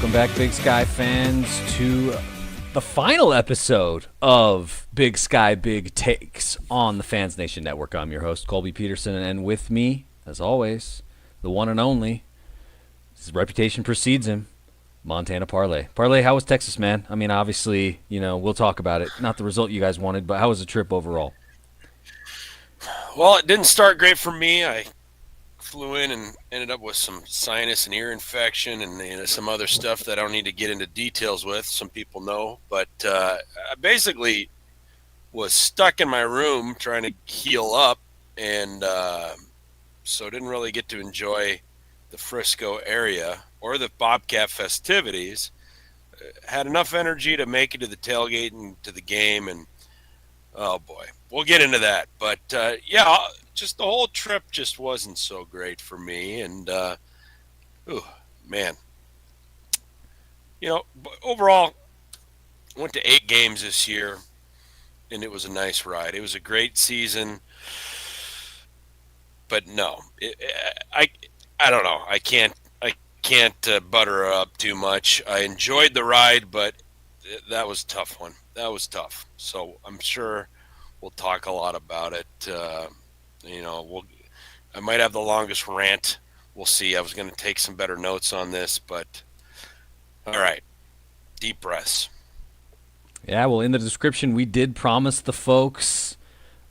Welcome back, Big Sky fans, to the final episode of Big Sky Big Takes on the Fans Nation Network. I'm your host, Colby Peterson, and with me, as always, the one and only, his reputation precedes him, Montana Parlay. Parlay, how was Texas, man? I mean, obviously, we'll talk about it. Not the result you guys wanted, but how was the trip overall? Well, it didn't start great for me. I flew in and ended up with some sinus and ear infection and some other stuff that I don't need to get into details with. Some people know, but I basically was stuck in my room trying to heal up, and so didn't really get to enjoy the Frisco area or the Bobcat festivities. Had enough energy to make it to the tailgate and to the game, and oh boy, we'll get into that. But yeah, just the whole trip just wasn't so great for me. And man, overall, went to 8 games this year, and it was a nice ride. It was a great season, but no, I don't know. I can't butter her up too much. I enjoyed the ride, but that was a tough one. That was tough. So I'm sure we'll talk a lot about it. I might have the longest rant. We'll see. I was going to take some better notes on this, but all right. Deep breaths. Yeah, well, in the description, we did promise the folks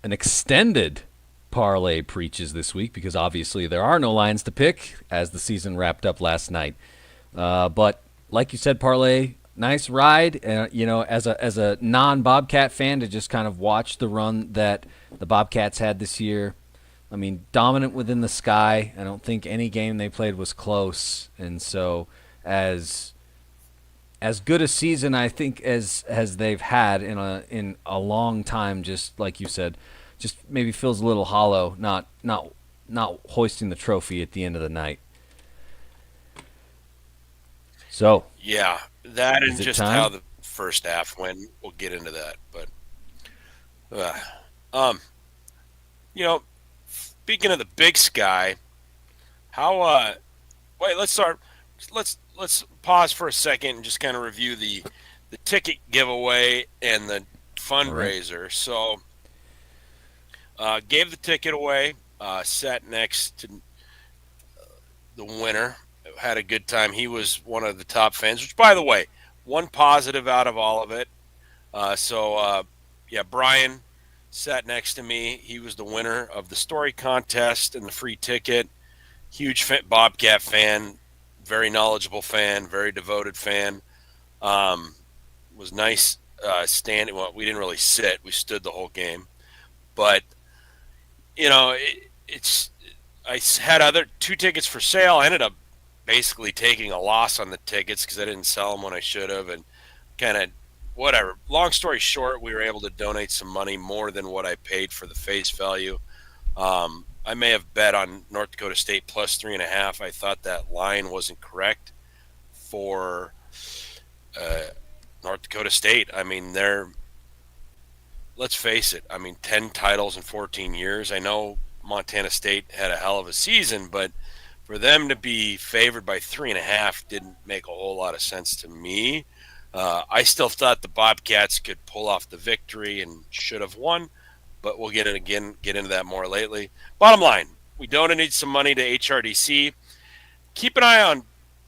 an extended Parlay Preaches this week because obviously there are no lines to pick as the season wrapped up last night. But like you said, Parlay, nice ride. As a non-Bobcat fan, to just kind of watch the run that the Bobcats had this year. I mean, dominant within the sky. I don't think any game they played was close. And so as good a season I think as they've had in a long time, just like you said, just maybe feels a little hollow, not hoisting the trophy at the end of the night. So yeah, that and just time? how the first half went. We'll get into that, but speaking of the Big Sky, how wait, let's start. Let's pause for a second and just kind of review the ticket giveaway and the fundraiser. Right. So, gave the ticket away. Sat next to the winner. Had a good time. He was one of the top fans. Which, by the way, one positive out of all of it. Brian sat next to me. He was the winner of the story contest and the free ticket. Huge Bobcat fan, very knowledgeable fan, very devoted fan. Was nice standing. Well, we didn't really sit. We stood the whole game. But, I had other 2 tickets for sale. I ended up basically taking a loss on the tickets because I didn't sell them when I should have, and kind of whatever. Long story short, we were able to donate some money, more than what I paid for the face value. I may have bet on North Dakota State plus 3.5. I thought that line wasn't correct for North Dakota State. I mean, let's face it, 10 titles in 14 years. I know Montana State had a hell of a season, but for them to be favored by 3.5 didn't make a whole lot of sense to me. I still thought the Bobcats could pull off the victory and should have won, but we'll get into that more lately. Bottom line, we donated some money to HRDC. Keep an eye on,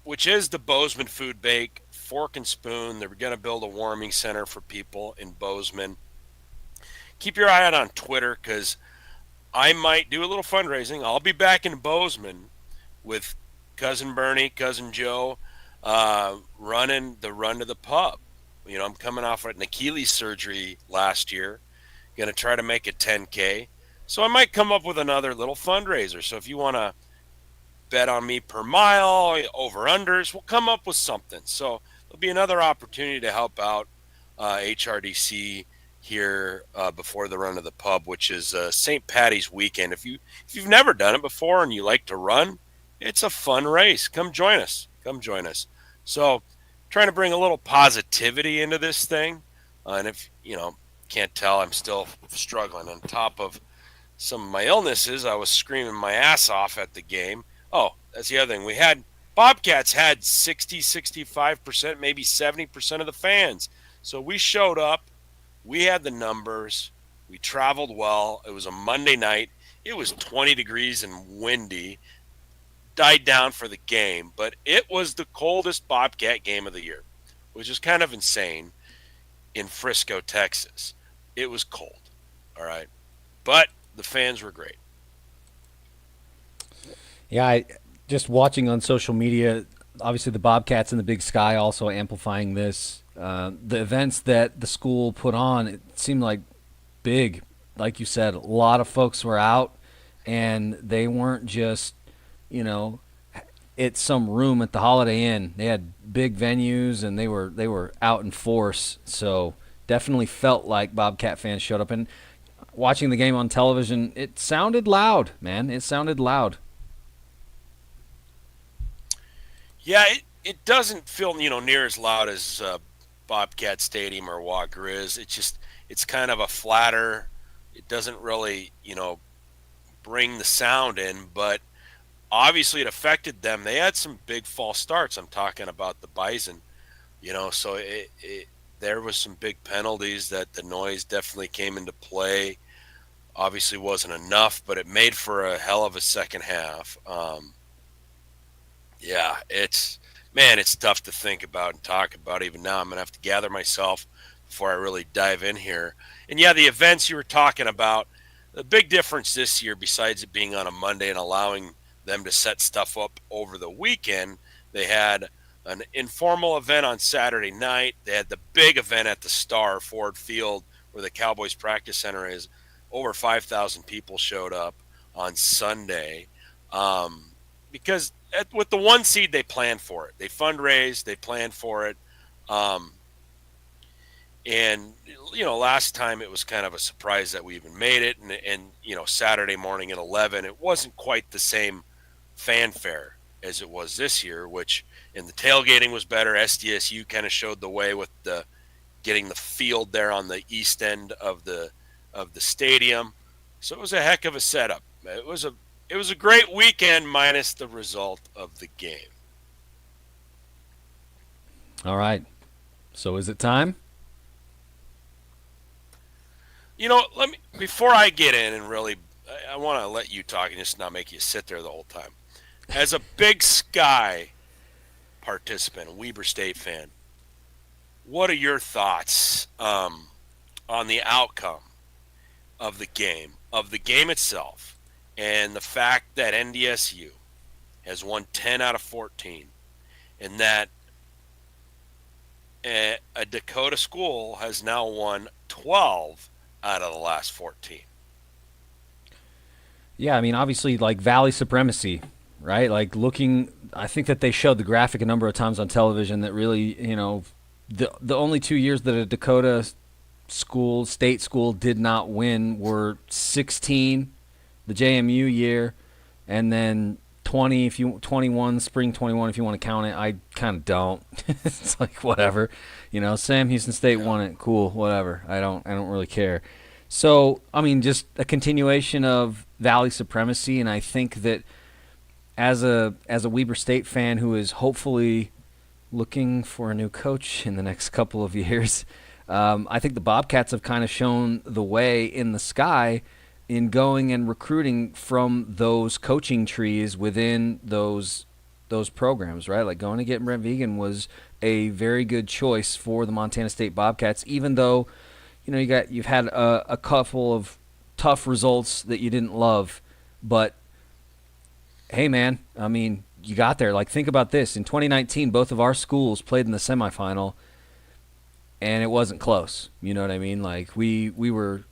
which is the Bozeman Food Bake, Fork and Spoon. They're going to build a warming center for people in Bozeman. Keep your eye out on Twitter because I might do a little fundraising. I'll be back in Bozeman with Cousin Bernie, Cousin Joe, running the run to the pub. I'm coming off an Achilles surgery last year. Going to try to make it 10K. So I might come up with another little fundraiser. So if you want to bet on me per mile, over-unders, we'll come up with something. So there'll be another opportunity to help out HRDC here before the run to the pub, which is St. Patty's weekend. If you've never done it before and you like to run, it's a fun race. Come join us. So trying to bring a little positivity into this thing. And if, can't tell, I'm still struggling. On top of some of my illnesses, I was screaming my ass off at the game. Oh, that's the other thing. We had Bobcats had 60, 65%, maybe 70% of the fans. So we showed up. We had the numbers. We traveled well. It was a Monday night. It was 20 degrees and windy. Died down for the game, but it was the coldest Bobcat game of the year, which is kind of insane in Frisco, Texas. It was cold, all right? But the fans were great. Yeah, just watching on social media, obviously the Bobcats in the Big Sky also amplifying this. The events that the school put on, it seemed like big. Like you said, a lot of folks were out, and they weren't just, you know, at some room at the Holiday Inn. They had big venues, and they were out in force. So definitely felt like Bobcat fans showed up. And watching the game on television, it sounded loud, man. It sounded loud. Yeah, it doesn't feel near as loud as Bobcat Stadium or Walker is. It's kind of a flatter. It doesn't really bring the sound in, but obviously it affected them. They had some big false starts. I'm talking about the Bison, so there was some big penalties that the noise definitely came into play. Obviously wasn't enough, but it made for a hell of a second half. Yeah, it's tough to think about and talk about even now. I'm going to have to gather myself before I really dive in here. And yeah, the events you were talking about, the big difference this year, besides it being on a Monday and allowing them to set stuff up over the weekend, they had an informal event on Saturday night. They had the big event at the Star Ford Field where the Cowboys practice center is. Over 5,000 people showed up on Sunday because with the one seed, they planned for it. They fundraised, they planned for it. And, last time it was kind of a surprise that we even made it. And Saturday morning at 11, it wasn't quite the same fanfare as it was this year, which in the tailgating was better. SDSU kind of showed the way with getting the field there on the east end of the stadium. So it was a heck of a setup. It was a great weekend minus the result of the game. All right. So is it time? Before I get in and really, I want to let you talk and just not make you sit there the whole time. As a Big Sky participant, a Weber State fan, what are your thoughts on the outcome of the game itself, and the fact that NDSU has won 10 out of 14, and that a Dakota school has now won 12 out of the last 14? Yeah, I mean, obviously, like Valley supremacy, right? Like I think that they showed the graphic a number of times on television that really, the only 2 years that a Dakota state school did not win were 16, the JMU year, and then 21, spring 21, if you want to count it. I kind of don't. It's like whatever, Sam Houston State won it, cool, whatever. I don't really care. So I mean, just a continuation of Valley supremacy, and I think that as a Weber State fan who is hopefully looking for a new coach in the next couple of years, I think the Bobcats have kind of shown the way in the Sky in going and recruiting from those coaching trees within those programs, right? Like going to get Brent Vigen was a very good choice for the Montana State Bobcats, even though you've had a couple of tough results that you didn't love, but hey, man, I mean, you got there. Like, think about this. In 2019, both of our schools played in the semifinal, and it wasn't close. You know what I mean? Like, we were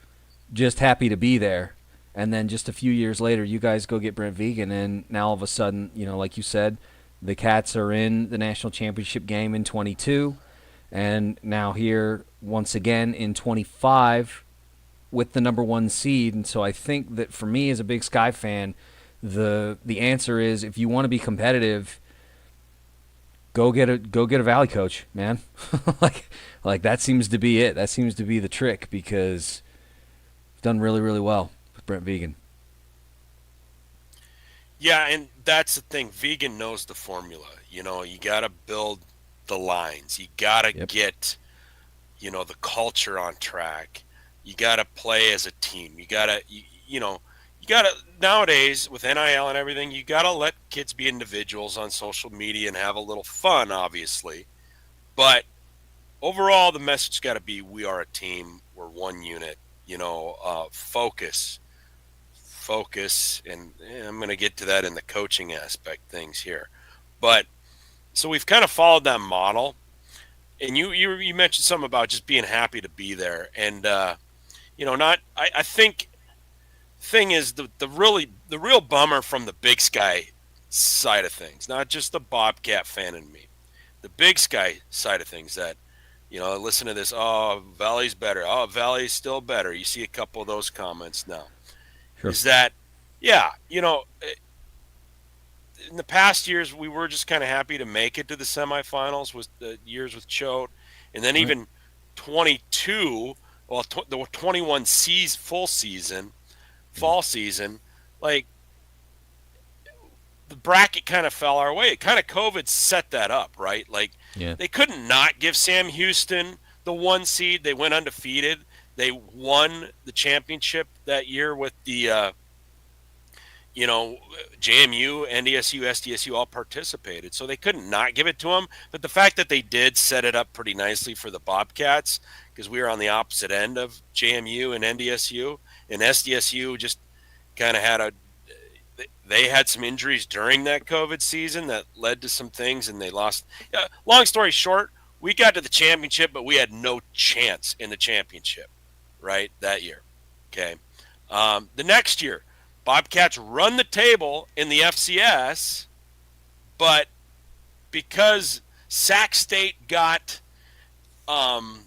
just happy to be there. And then just a few years later, you guys go get Brent Vigen, and now all of a sudden, like you said, the Cats are in the national championship game in 22, and now here once again in 25 with the number one seed. And so I think that for me as a Big Sky fan, the answer is, if you want to be competitive, go get a Valley coach, man. like that seems to be it. That seems to be the trick, because we've done really, really well with Brent Vigen. Yeah, and that's the thing. Vegan knows the formula. You got to build the lines. You got to Yep. get, the culture on track. You got to play as a team. You got to, nowadays with NIL and everything, you got to let kids be individuals on social media and have a little fun, obviously. But overall, the message got to be we are a team. We're one unit. Focus, and I'm going to get to that in the coaching aspect things here. But so we've kind of followed that model, and you mentioned something about just being happy to be there, and not. I think thing is the real bummer from the Big Sky side of things, not just the Bobcat fan in me, the Big Sky side of things that. Listen to this. Oh, Valley's better. Oh, Valley's still better. You see a couple of those comments now. Sure. Is that, yeah, in the past years we were just kind of happy to make it to the semifinals with the years with Choate, and then Right. even 22, well, the 21 full season, Yeah. fall season, like the bracket kind of fell our way. It kind of COVID set that up, right? Like Yeah. they couldn't not give Sam Houston the 1 seed. They went undefeated. They won the championship that year with the JMU, NDSU, SDSU all participated. So they couldn't not give it to them. But the fact that they did set it up pretty nicely for the Bobcats, because we were on the opposite end of JMU and NDSU, and SDSU just kind of they had some injuries during that COVID season that led to some things, and they lost. Long story short, we got to the championship, but we had no chance in the championship, right, that year. Okay. The next year, Bobcats run the table in the FCS, but because Sac State got um,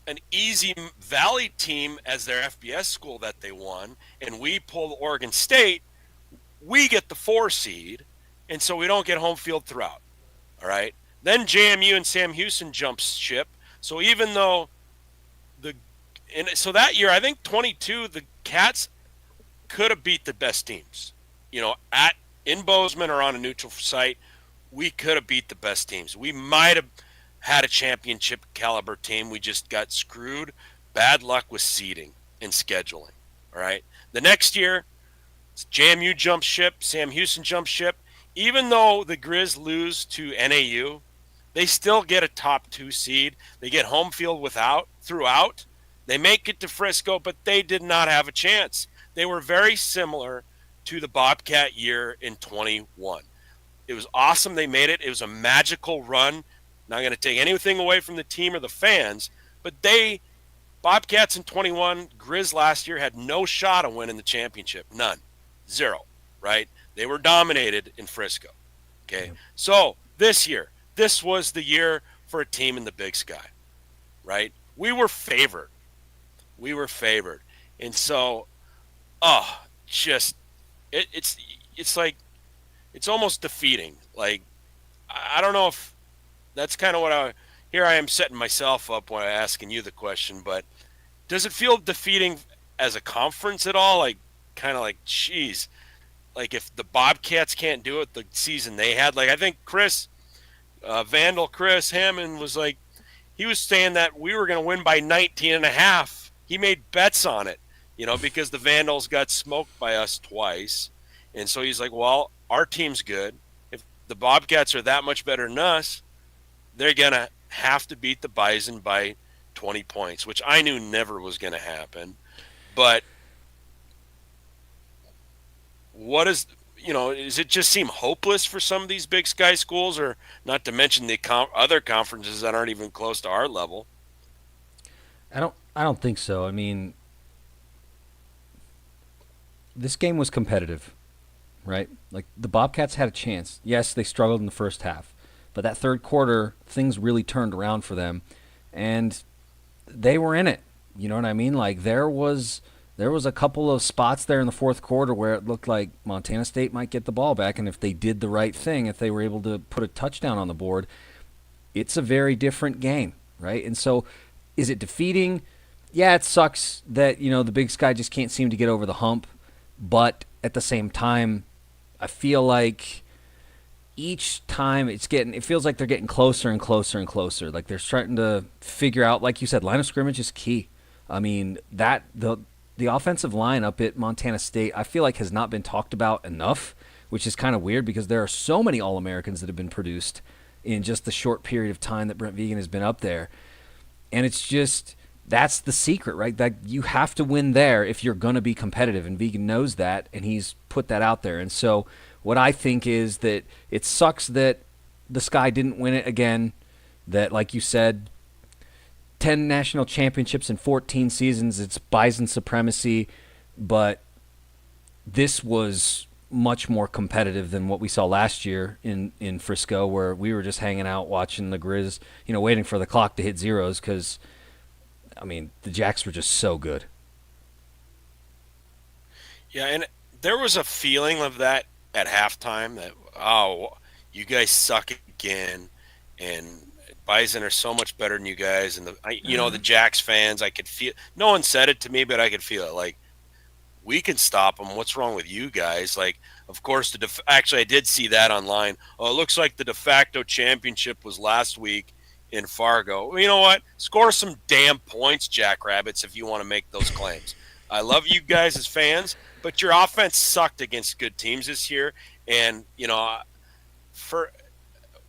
an easy Valley team as their FBS school that they won, and we pulled Oregon State, we get the 4 seed, and so we don't get home field throughout. All right. Then JMU and Sam Houston jumps ship. So even though so that year, I think 22, the Cats could have beat the best teams. At in Bozeman or on a neutral site, we could have beat the best teams. We might have had a championship caliber team. We just got screwed. Bad luck with seeding and scheduling. All right. The next year, JMU jumps ship, Sam Houston jumps ship. Even though the Grizz lose to NAU, they still get a top 2 seed. They get home field throughout. They make it to Frisco, but they did not have a chance. They were very similar to the Bobcat year in 21. It was awesome they made it. It was a magical run. Not going to take anything away from the team or the fans, but Bobcats in 21, Grizz last year had no shot of winning the championship. None. Zero. Right? They were dominated in Frisco. Okay. Yep. So this year, this was the year for a team in the Big Sky. Right? We were favored. And so, just it's like it's almost defeating. Like I don't know if that's kind of here I am setting myself up when I'm asking you the question, but does it feel defeating as a conference at all? Like kind of like, geez, like if the Bobcats can't do it the season they had, like I think Chris Hammond was like, he was saying that we were going to win by 19 and a half. He made bets on it, because the Vandals got smoked by us twice. And so he's like, well, our team's good. If the Bobcats are that much better than us, they're going to have to beat the Bison by 20 points, which I knew never was going to happen. But does it just seem hopeless for some of these Big Sky schools, or not to mention the other conferences that aren't even close to our level? I don't think so. I mean, this game was competitive, right? Like the Bobcats had a chance. Yes, they struggled in the first half, but that third quarter, things really turned around for them, and they were in it. You know what I mean? Like there was a couple of spots there in the fourth quarter where it looked like Montana State might get the ball back, and if they did the right thing, if they were able to put a touchdown on the board, it's a very different game, right? And so, is it defeating? Yeah, it sucks that the Big Sky just can't seem to get over the hump, but at the same time, I feel like each time it feels like they're getting closer and closer and closer. Like they're starting to figure out, like you said, line of scrimmage is key. I mean, the offensive line up at Montana State, I feel like has not been talked about enough, which is kind of weird because there are so many All-Americans that have been produced in just the short period of time that Brent Vegan has been up there. And it's just that's the secret, right? That you have to win there if you're going to be competitive, and Vegan knows that, and he's put that out there. And so what I think is that it sucks that the Sky didn't win it again, that, like you said, 10 national championships in 14 seasons, it's Bison supremacy, but this was much more competitive than what we saw last year in Frisco, where we were just hanging out watching the Grizz, waiting for the clock to hit zeros because, I mean, the Jacks were just so good. Yeah, and there was a feeling of that at halftime that, oh, you guys suck again, and Bison are so much better than you guys. And the Jacks fans, I could feel. No one said it to me, but I could feel it. Like, we can stop them. What's wrong with you guys? Like, of course, actually, I did see that online. Oh, it looks like the de facto championship was last week in Fargo. Well, you know what? Score some damn points, Jackrabbits, if you want to make those claims. I love you guys as fans, but your offense sucked against good teams this year. And, for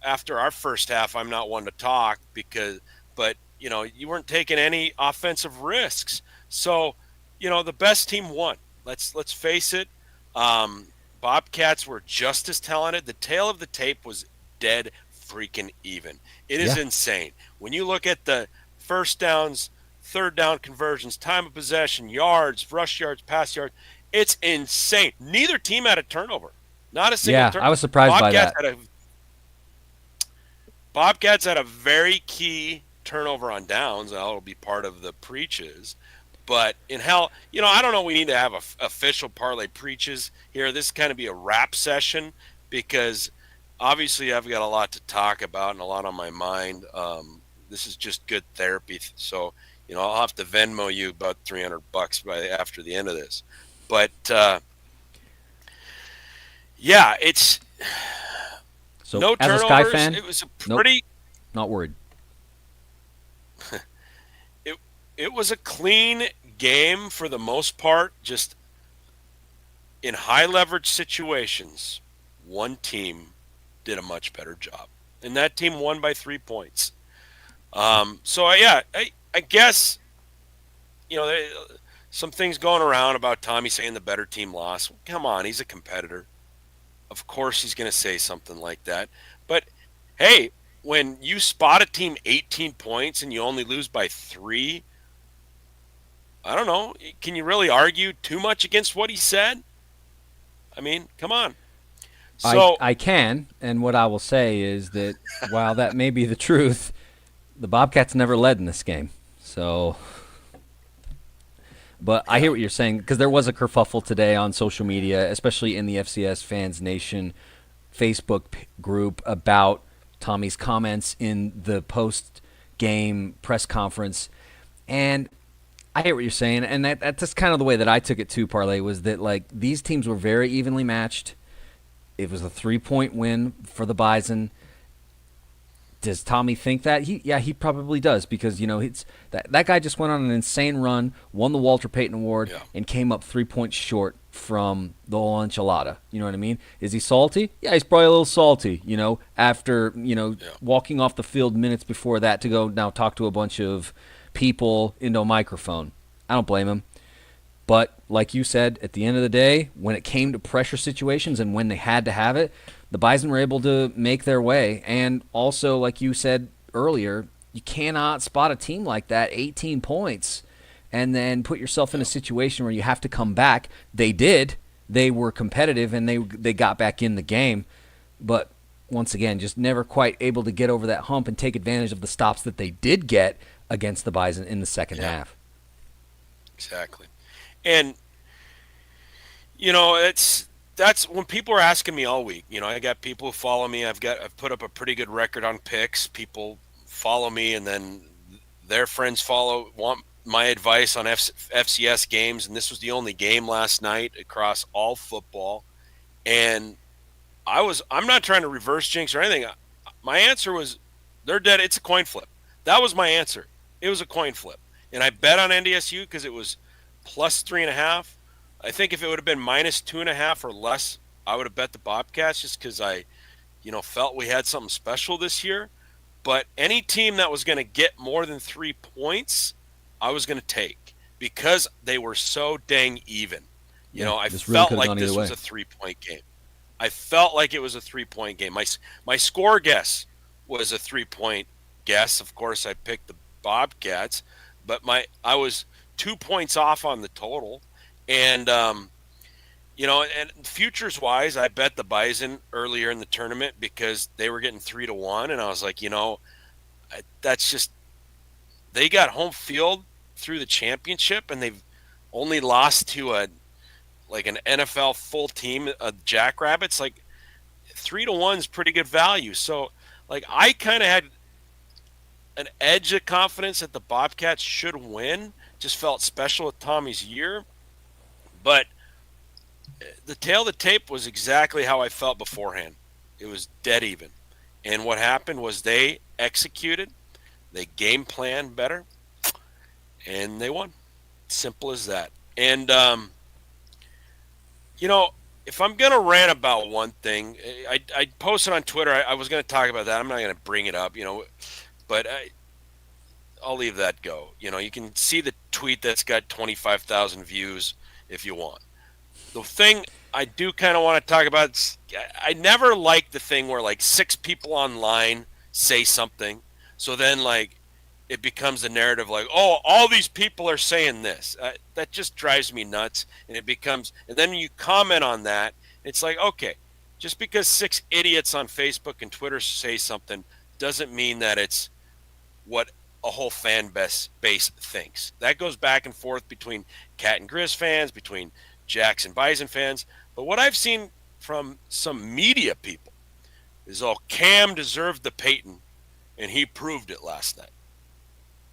after our first half, I'm not one to talk but you weren't taking any offensive risks. So, the best team won. Let's face it. Bobcats were just as talented. The tail of the tape was dead freaking even. It is insane. When you look at the first downs, third down conversions, time of possession, yards, rush yards, pass yards, it's insane. Neither team had a turnover. Not a single turnover. Yeah, I was surprised by that. Bobcats had a very key turnover on downs. That'll be part of the preaches. But in hell, I don't know. We need to have official Parlay Preaches here. This is kind of be a wrap session because obviously I've got a lot to talk about and a lot on my mind. This is just good therapy. So, I'll have to Venmo you about $300 after the end of this. But it's so no as turnovers. A Sky fan, it was a pretty. Not worried. It was a clean game for the most part. Just in high leverage situations, one team did a much better job, and that team won by 3 points. I guess some things going around about Tommy saying the better team lost. Come on, he's a competitor. Of course he's going to say something like that. But hey, when you spot a team 18 points and you only lose by 3, I don't know. Can you really argue too much against what he said? I mean, come on. So I can, and what I will say is that while that may be the truth, the Bobcats never led in this game. So, but I hear what you're saying because there was a kerfuffle today on social media, especially in the FCS Fans Nation Facebook group about Tommy's comments in the post-game press conference, and I hear what you're saying, and that's kind of the way that I took it too, Parlay, was that like these teams were very evenly matched. It was a 3-point win for the Bison. Does Tommy think that? He probably does because it's that guy just went on an insane run, won the Walter Payton Award, and came up 3 points short from the whole enchilada. You know what I mean? Is he salty? Yeah, he's probably a little salty. After walking off the field minutes before that to go now talk to a bunch of people into a microphone. I don't blame him. But like you said, at the end of the day, when it came to pressure situations and when they had to have it, the Bison were able to make their way. And also, like you said earlier, you cannot spot a team like that, 18 points, and then put yourself in a situation where you have to come back. They did. They were competitive, and they got back in the game. But once again, just never quite able to get over that hump and take advantage of the stops that they did get against the Bison in the second half. Exactly. And, that's when people are asking me all week. I got people who follow me. I've put up a pretty good record on picks. People follow me, and then their friends want my advice on FCS games. And this was the only game last night across all football. And I'm not trying to reverse jinx or anything. My answer was they're dead. It's a coin flip. That was my answer. It was a coin flip. And I bet on NDSU because it was plus 3.5. I think if it would have been minus 2.5 or less, I would have bet the Bobcats just because I, felt we had something special this year. But any team that was going to get more than 3 points, I was going to take because they were so dang even. Yeah, I this really felt could have like gone this either was way. a 3-point game. I felt like it was a 3-point game. My score guess was a 3-point guess. Of course, I picked the Bobcats, but I was 2 points off on the total, and and futures wise, I bet the Bison earlier in the tournament because they were getting 3-1, and I was like, that's just they got home field through the championship, and they've only lost to an NFL full team of Jackrabbits. Like 3-1 is pretty good value. So I kind of had an edge of confidence that the Bobcats should win. Just felt special with Tommy's year, but the tail of the tape was exactly how I felt beforehand. It was dead even. And what happened was they executed, they game planned better, and they won. Simple as that. And if I'm going to rant about one thing, I posted on Twitter. I was going to talk about that. I'm not going to bring it up, but I'll leave that go. You can see the tweet that's got 25,000 views if you want. The thing I do kind of want to talk about is I never like the thing where 6 people online say something. So then it becomes the narrative oh, all these people are saying this. That just drives me nuts. And and then you comment on that. It's okay, just because 6 idiots on Facebook and Twitter say something doesn't mean that it's what a whole fan base thinks. That goes back and forth between Cat and Grizz fans, between Jackson Bison fans. But what I've seen from some media people is Cam deserved the Payton, and he proved it last night.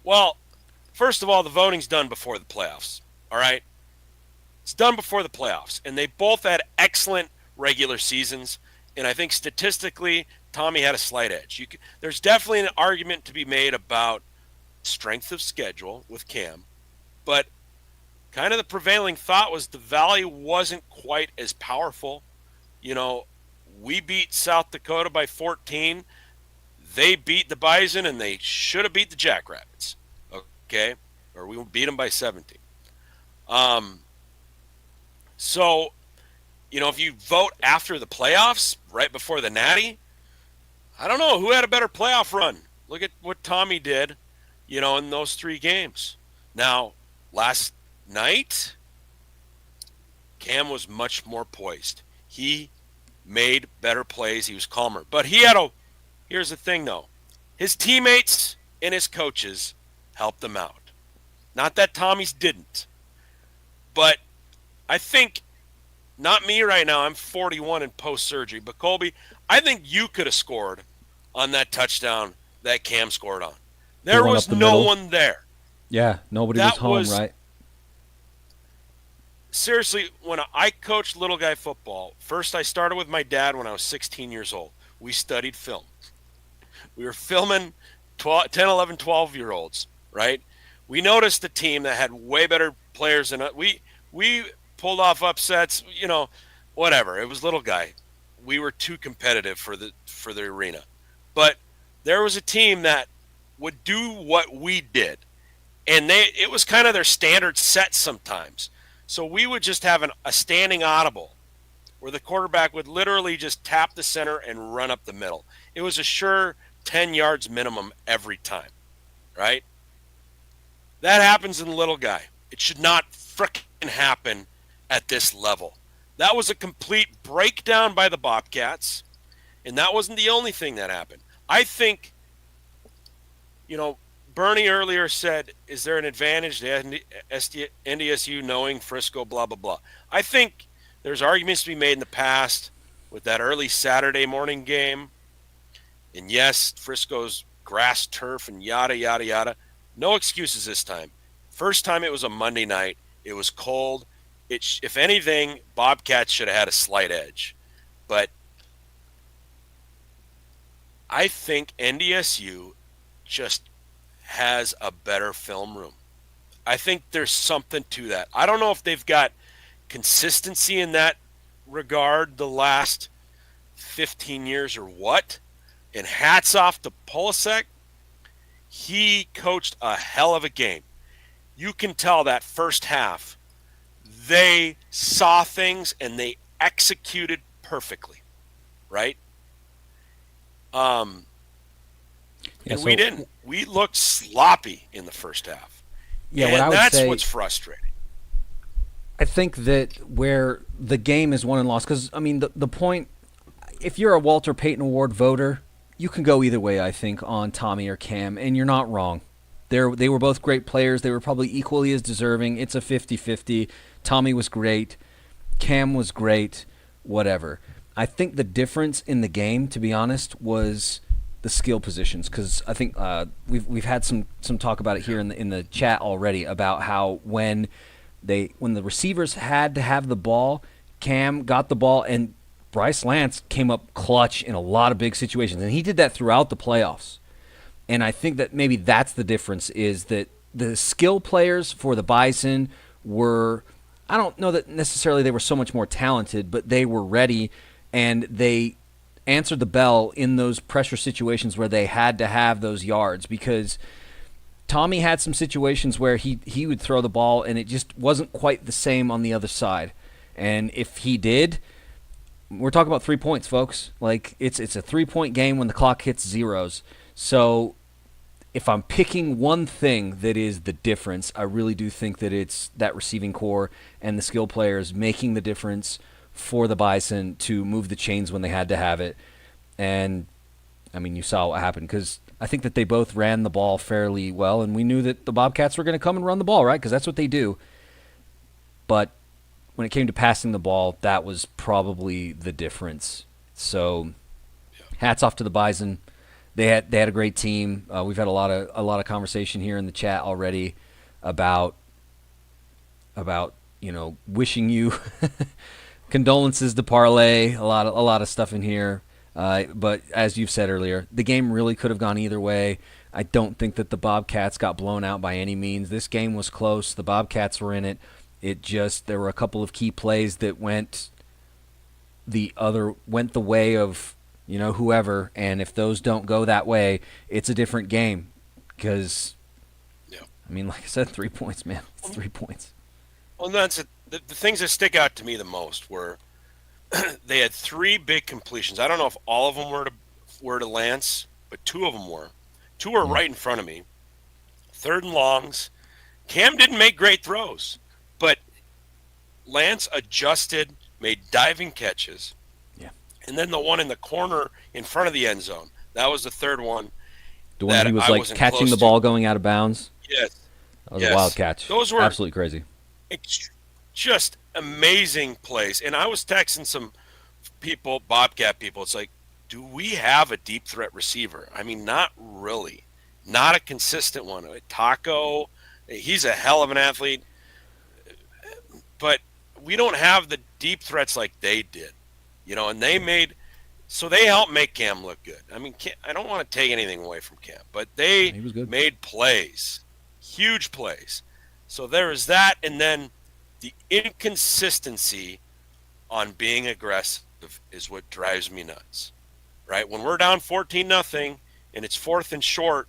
Well, first of all, the voting's done before the playoffs, all right? It's done before the playoffs, and they both had excellent regular seasons, and I think statistically, Tommy had a slight edge. There's definitely an argument to be made about strength of schedule with Cam, but kind of the prevailing thought was the Valley wasn't quite as powerful. We beat South Dakota by 14. They beat the Bison, and they should have beat the Jackrabbits. Okay? Or we beat them by 17. So, if you vote after the playoffs, right before the Natty, I don't know who had a better playoff run. Look at what Tommy did, in those 3 games. Now, last night, Cam was much more poised. He made better plays. He was calmer. But here's the thing, though. His teammates and his coaches helped him out. Not that Tommy's didn't. But I think, not me right now, I'm 41 in post-surgery. But Colby, I think you could have scored on that touchdown that Cam scored on. There was no one there. Yeah, nobody was home, right? Seriously, when I coached little guy football, first I started with my dad when I was 16 years old. We studied film. We were filming 10, 11, 12-year-olds, right? We noticed a team that had way better players than us. We pulled off upsets, whatever. It was little guy. We were too competitive for the arena. But there was a team that would do what we did. And it was kind of their standard set sometimes. So we would just have a standing audible where the quarterback would literally just tap the center and run up the middle. It was a sure 10 yards minimum every time, right? That happens in the little guy. It should not frickin' happen at this level. That was a complete breakdown by the Bobcats, and that wasn't the only thing that happened. I think, Bernie earlier said, is there an advantage to NDSU knowing Frisco, blah, blah, blah. I think there's arguments to be made in the past with that early Saturday morning game. And yes, Frisco's grass turf and yada, yada, yada. No excuses this time. First time it was a Monday night. It was cold. If anything, Bobcats should have had a slight edge. But I think NDSU just has a better film room. I think there's something to that. I don't know if they've got consistency in that regard the last 15 years or what. And hats off to Polasek. He coached a hell of a game. You can tell that first half, they saw things and they executed perfectly, right? And we didn't. We looked sloppy in the first half. Yeah, and that's what's frustrating. I think that where the game is won and lost, because, I mean, the point, if you're a Walter Payton Award voter, you can go either way, I think, on Tommy or Cam, and you're not wrong. They were both great players. They were probably equally as deserving. It's a 50-50. Tommy was great. Cam was great. Whatever. I think the difference in the game, to be honest, was the skill positions, because I think we've had some talk about it here in the chat already about how when the receivers had to have the ball, Cam got the ball, and Bryce Lance came up clutch in a lot of big situations, and he did that throughout the playoffs. And I think that maybe that's the difference, is that the skill players for the Bison were, I don't know that necessarily they were so much more talented, but they were ready, and they answered the bell in those pressure situations where they had to have those yards, because Tommy had some situations where he would throw the ball and it just wasn't quite the same on the other side. And if he did, we're talking about 3 points, folks. Like, it's a 3-point game when the clock hits zeros. So if I'm picking one thing that is the difference, I really do think that it's that receiving core and the skill players making the difference for the Bison to move the chains when they had to have it. And, I mean, you saw what happened, because I think that they both ran the ball fairly well, and we knew that the Bobcats were going to come and run the ball, right? Because that's what they do. But when it came to passing the ball, that was probably the difference. So, hats off to the Bison. They had a great team. We've had a lot of conversation here in the chat already about wishing you condolences to Parlay. A lot of stuff in here. But as you've said earlier, the game really could have gone either way. I don't think that the Bobcats got blown out by any means. This game was close. The Bobcats were in it. There were a couple of key plays that went the way of whoever, and if those don't go that way, it's a different game. Because, I mean, like I said, 3 points, man. It's 3 points. Well, that's it. The things that stick out to me the most were they had 3 big completions. I don't know if all of them were to Lance, but 2 of them were. 2 were right in front of me. 3rd and longs. Cam didn't make great throws, but Lance adjusted, made diving catches. Yeah. And then the one in the corner in front of the end zone, that was the 3rd one. The one he was like catching the ball going out of bounds? Yes. That was a wild catch. Those were absolutely crazy. Just amazing plays. And I was texting some people, Bobcat people. It's like, do we have a deep threat receiver? I mean, not really. Not a consistent one. Taco, he's a hell of an athlete. But we don't have the deep threats like they did. And they helped make Cam look good. I mean, I don't want to take anything away from Cam, but they made plays. Huge plays. So there is that, and then the inconsistency on being aggressive is what drives me nuts. Right? When we're down 14-0 and it's 4th and short,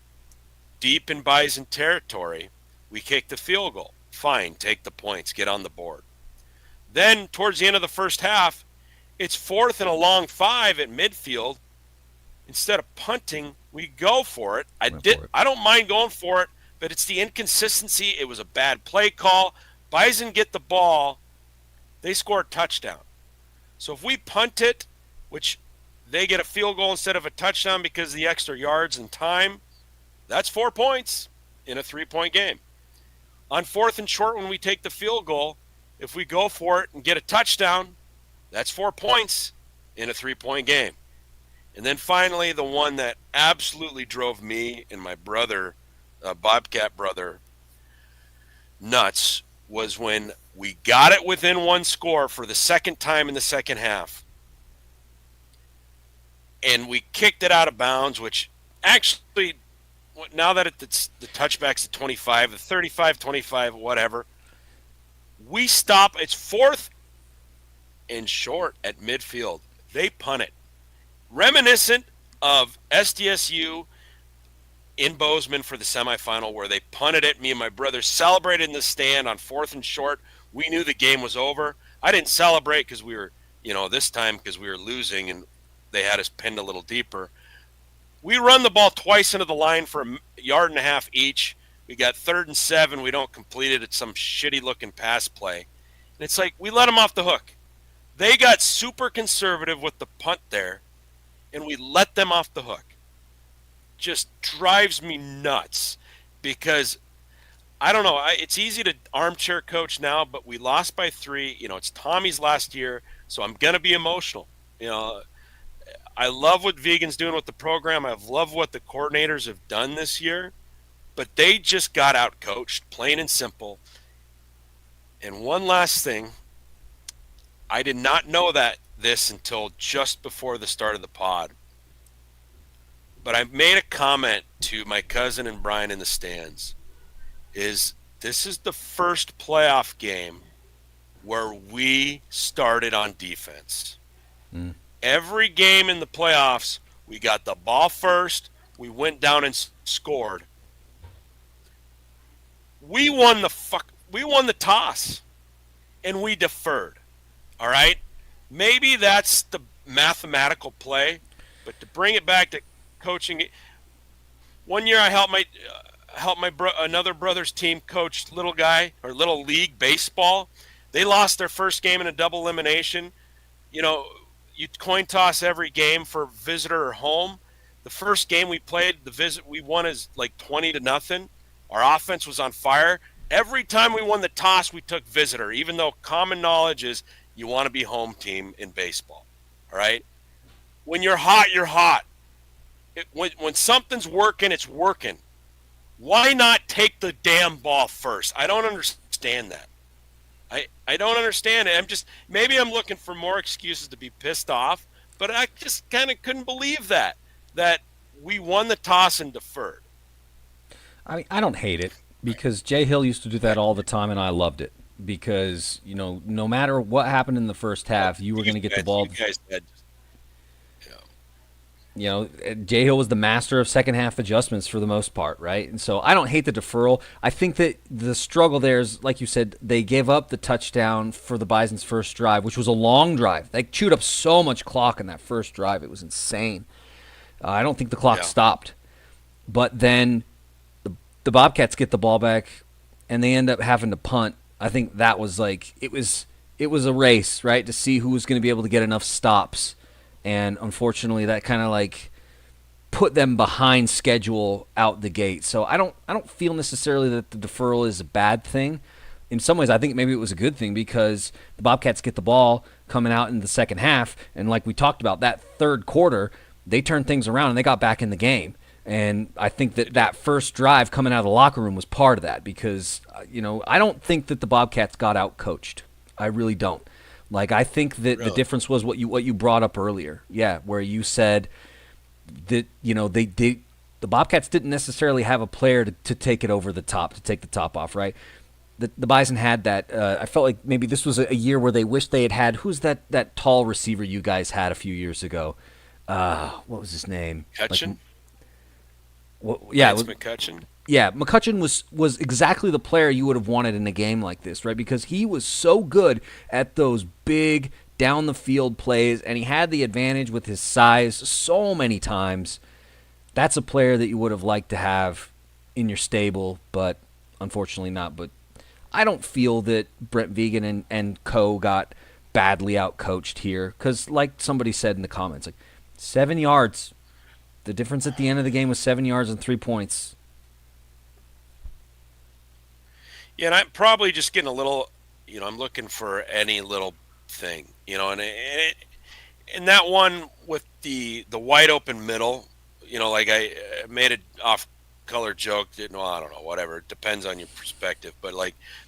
deep in Bison territory, we kick the field goal. Fine, take the points, get on the board. Then towards the end of the first half, it's 4th and a long 5 at midfield. Instead of punting, we go for it. I don't mind going for it, but it's the inconsistency. It was a bad play call. Bison get the ball. They score a touchdown. So if we punt it, which they get a field goal instead of a touchdown because of the extra yards and time, that's 4 points in a 3-point game. On 4th and short, when we take the field goal, if we go for it and get a touchdown, that's 4 points in a 3-point game. And then finally, the one that absolutely drove me and my brother, Bobcat brother, nuts was when we got it within 1 score for the second time in the second half. and we kicked it out of bounds, which actually, now that it's the touchback's at 25, the 35, 25, whatever, we stop. It's 4th and short at midfield. They punt it. Reminiscent of SDSU in Bozeman for the semifinal, where they punted it. Me and my brother celebrated in the stand on 4th and short. We knew the game was over. I didn't celebrate because we were, this time because we were losing and they had us pinned a little deeper. We run the ball twice into the line for a yard and a half each. We got 3rd and 7. We don't complete it. It's some shitty-looking pass play. And it's like we let them off the hook. They got super conservative with the punt there, and we let them off the hook. Just drives me nuts because, I don't know, it's easy to armchair coach now, but we lost by 3. It's Tommy's last year, so I'm going to be emotional. I love what Vegan's doing with the program. I love what the coordinators have done this year, but they just got out coached, plain and simple. And one last thing, I did not know this until just before the start of the pod, but I made a comment to my cousin and Brian in the stands. This is the first playoff game where we started on defense. Every game in the playoffs, we got the ball first. We went down and scored. We won the toss, and we deferred. All right? Maybe that's the mathematical play, but to bring it back to coaching, one year I helped another brother's team coach little league baseball. They lost their first game in a double elimination. You coin toss every game for visitor or home. The first game we played, we won is like 20-0. Our offense was on fire. Every time we won the toss, we took visitor, even though common knowledge is you want to be home team in baseball. All right? When you're hot, you're hot. When something's working, it's working. Why not take the damn ball first? I don't understand that. I don't understand it. Maybe I'm looking for more excuses to be pissed off, but I just kind of couldn't believe that we won the toss and deferred. I don't hate it because Jay Hill used to do that all the time, and I loved it because no matter what happened in the first half, you were going to get the ball. You guys had, Jay Hill was the master of second half adjustments for the most part, right? And so I don't hate the deferral. I think that the struggle there is, like you said, they gave up the touchdown for the Bison's first drive, which was a long drive. They chewed up so much clock in that first drive. It was insane. I don't think the clock stopped. But then the Bobcats get the ball back, and they end up having to punt. I think that was it was a race, right, to see who was going to be able to get enough stops. And unfortunately, that kind of put them behind schedule out the gate. So I don't feel necessarily that the deferral is a bad thing. In some ways, I think maybe it was a good thing because the Bobcats get the ball coming out in the second half, and like we talked about, that third quarter, they turned things around and they got back in the game. And I think that first drive coming out of the locker room was part of that because I don't think that the Bobcats got out coached. I really don't. I think that the difference was what you brought up earlier. Yeah, where you said that the Bobcats didn't necessarily have a player to take it over the top, to take the top off, right? The Bison had that. I felt like maybe this was a year where they wished they had who's that tall receiver you guys had a few years ago? What was his name? McCutcheon? McCutcheon. Yeah, McCutcheon was exactly the player you would have wanted in a game like this, right? Because he was so good at those big down the field plays, and he had the advantage with his size so many times. That's a player that you would have liked to have in your stable, but unfortunately not. But I don't feel that Brent Vegan and co got badly out-coached here because, like somebody said in the comments, 7 yards. The difference at the end of the game was 7 yards and 3 points. Yeah, and I'm probably just getting a little, I'm looking for any little thing, and that one with the wide open middle, I made an off-color joke. I don't know, whatever. It depends on your perspective. But,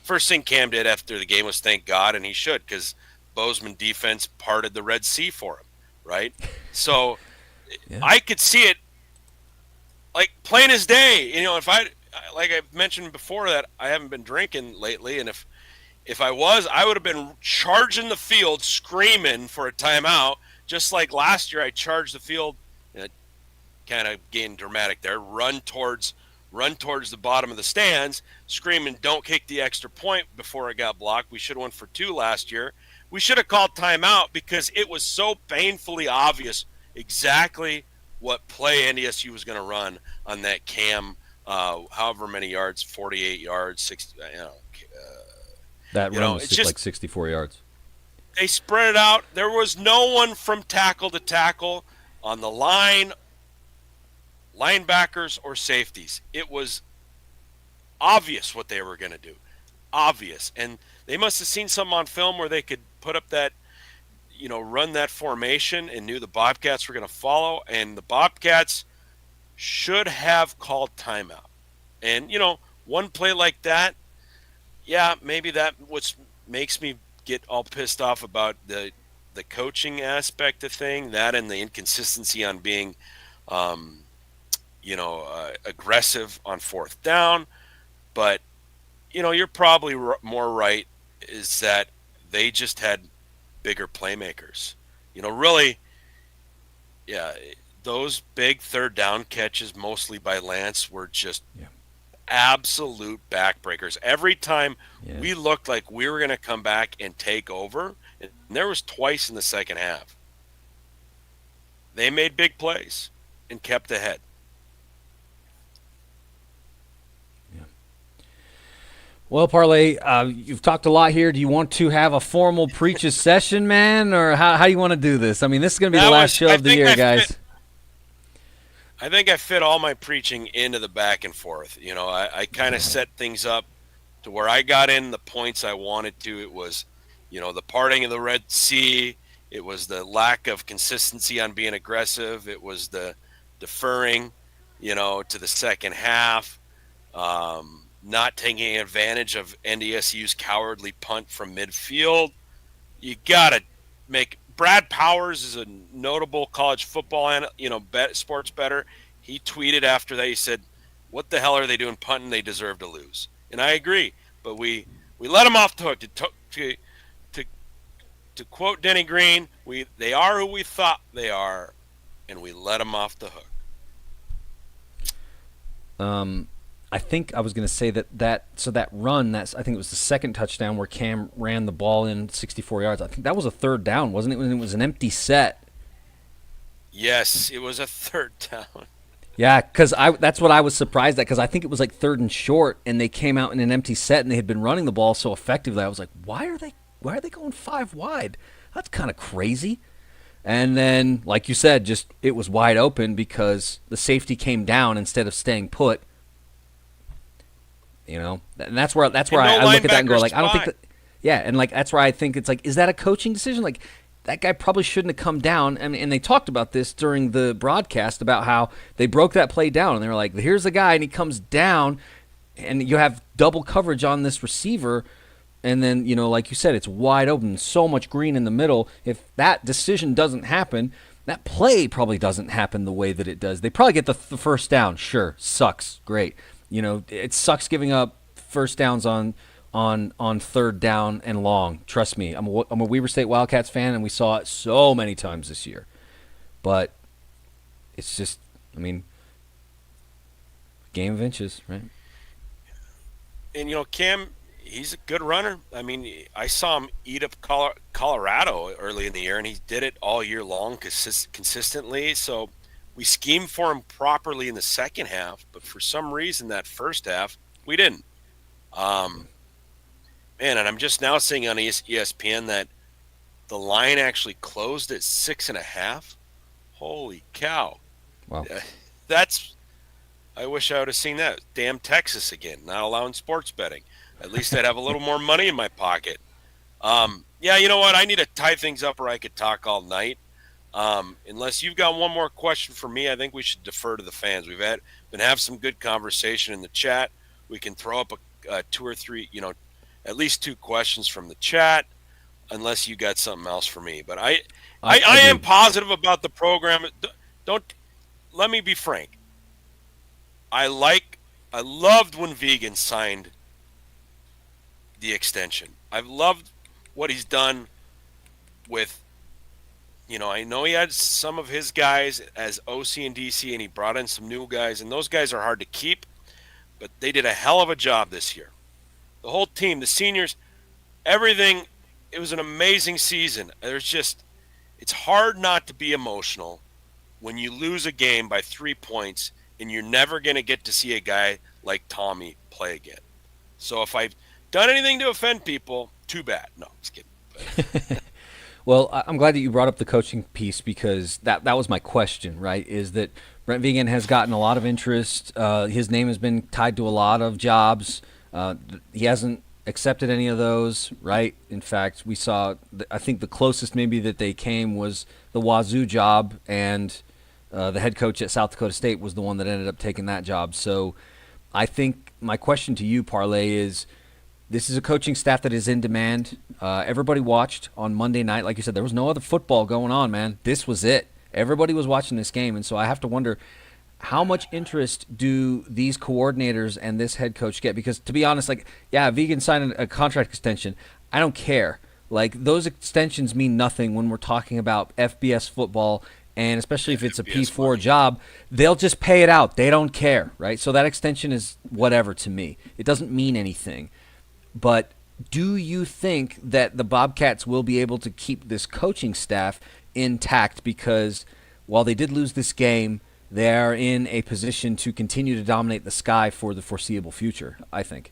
first thing Cam did after the game was thank God, and he should because Bozeman defense parted the Red Sea for him, right? So, Yeah. I could see it like plain as day. If like I mentioned before that I haven't been drinking lately, and if I was, I would have been charging the field screaming for a timeout, just like last year I charged the field, kind of getting dramatic there, run towards the bottom of the stands, screaming, "Don't kick the extra point!" before it got blocked. We should have went for two last year. We should have called timeout because it was so painfully obvious exactly what play NDSU was going to run on that Cam, however many yards, 48 yards, 60. That run was It's just just like 64 yards. they spread it out. There was no one from tackle to tackle on the line, linebackers or safeties. It was obvious what they were going to do. Obvious. And they must have seen something on film where they could put up that, run that formation and knew the Bobcats were going to follow. And the Bobcats should have called timeout. And, one play like that, yeah, maybe that what makes me get all pissed off about the coaching aspect of thing, that and the inconsistency on being, aggressive on fourth down. But, you're probably more right is that they just had bigger playmakers. Really, yeah, those big third down catches, mostly by Lance, were just absolute backbreakers. Every time we looked like we were going to come back and take over, and there was twice in the second half, they made big plays and kept ahead. Well, Parlay, you've talked a lot here. Do you want to have a formal Preaches session, man, or how do you want to do this? I mean, this is going to be the last show of the year, guys. I think I fit all my preaching into the back and forth. I kind of set things up to where I got in the points I wanted to. It was, the parting of the Red Sea. It was the lack of consistency on being aggressive. It was the deferring, to the second half. Not taking advantage of NDSU's cowardly punt from midfield. You got to make – Brad Powers is a notable college football sports bettor. He tweeted after that, he said, "What the hell are they doing punting? They deserve to lose." And I agree. But we let them off the hook. To quote Denny Green, they are who we thought they are, and we let them off the hook. I think I was going to say that run, I think it was the second touchdown where Cam ran the ball in 64 yards. I think that was a third down, wasn't it? When it was an empty set. Yes, it was a third down. Yeah, because that's what I was surprised at, because I think it was like third and short, and they came out in an empty set, and they had been running the ball so effectively. I was like, why are they going 5 wide? That's kind of crazy. And then, like you said, it was wide open because the safety came down instead of staying put. And that's where I look at that and go, like, I don't think that. Yeah, and like that's where I think it's like, is that a coaching decision? Like, that guy probably shouldn't have come down. And they talked about this during the broadcast about how they broke that play down, and they were like, here's the guy, and he comes down, and you have double coverage on this receiver, and then like you said, it's wide open, so much green in the middle. If that decision doesn't happen, that play probably doesn't happen the way that it does. They probably get the first down. Sure, sucks, great. It sucks giving up first downs on third down and long. Trust me, I'm a Weber State Wildcats fan, and we saw it so many times this year. But it's just, game of inches, right? And Cam, he's a good runner. I saw him eat up Colorado early in the year, and he did it all year long consistently. So we schemed for him properly in the second half, but for some reason that first half we didn't. And I'm just now seeing on ESPN that the line actually closed at 6.5. Holy cow! Wow, I wish I would have seen that. Damn Texas again, not allowing sports betting. At least I'd have a little more money in my pocket. Yeah, you know what? I need to tie things up, or I could talk all night. Unless you've got one more question for me, I think we should defer to the fans. We've been having some good conversation in the chat. We can throw up a 2 or 3, at least 2 questions from the chat, unless you got something else for me. But I am positive about the program. don't. Let me be frank. I loved when Vegan signed the extension. I've loved what he's done with, I know he had some of his guys as OC and DC, and he brought in some new guys, and those guys are hard to keep, but they did a hell of a job this year. The whole team, the seniors, everything, it was an amazing season. It's hard not to be emotional when you lose a game by 3 points and you're never going to get to see a guy like Tommy play again. So if I've done anything to offend people, too bad. No, just kidding. Well, I'm glad that you brought up the coaching piece because that was my question, right, is that Brent Vigen has gotten a lot of interest. His name has been tied to a lot of jobs. He hasn't accepted any of those, right? In fact, we saw, I think the closest maybe that they came was the Wazoo job, and the head coach at South Dakota State was the one that ended up taking that job. So I think my question to you, Parlay, is this is a coaching staff that is in demand. Everybody watched on Monday night. Like you said, there was no other football going on, man. This was it. Everybody was watching this game, and so I have to wonder, how much interest do these coordinators and this head coach get? Because to be honest, Vigen signed a contract extension. I don't care. Like, those extensions mean nothing when we're talking about FBS football, and especially if it's a P4 money. job, they'll just pay it out. They don't care, right? So that extension is whatever to me. It doesn't mean anything. But do you think that the Bobcats will be able to keep this coaching staff intact? Because while they did lose this game, they are in a position to continue to dominate the sky for the foreseeable future, I think.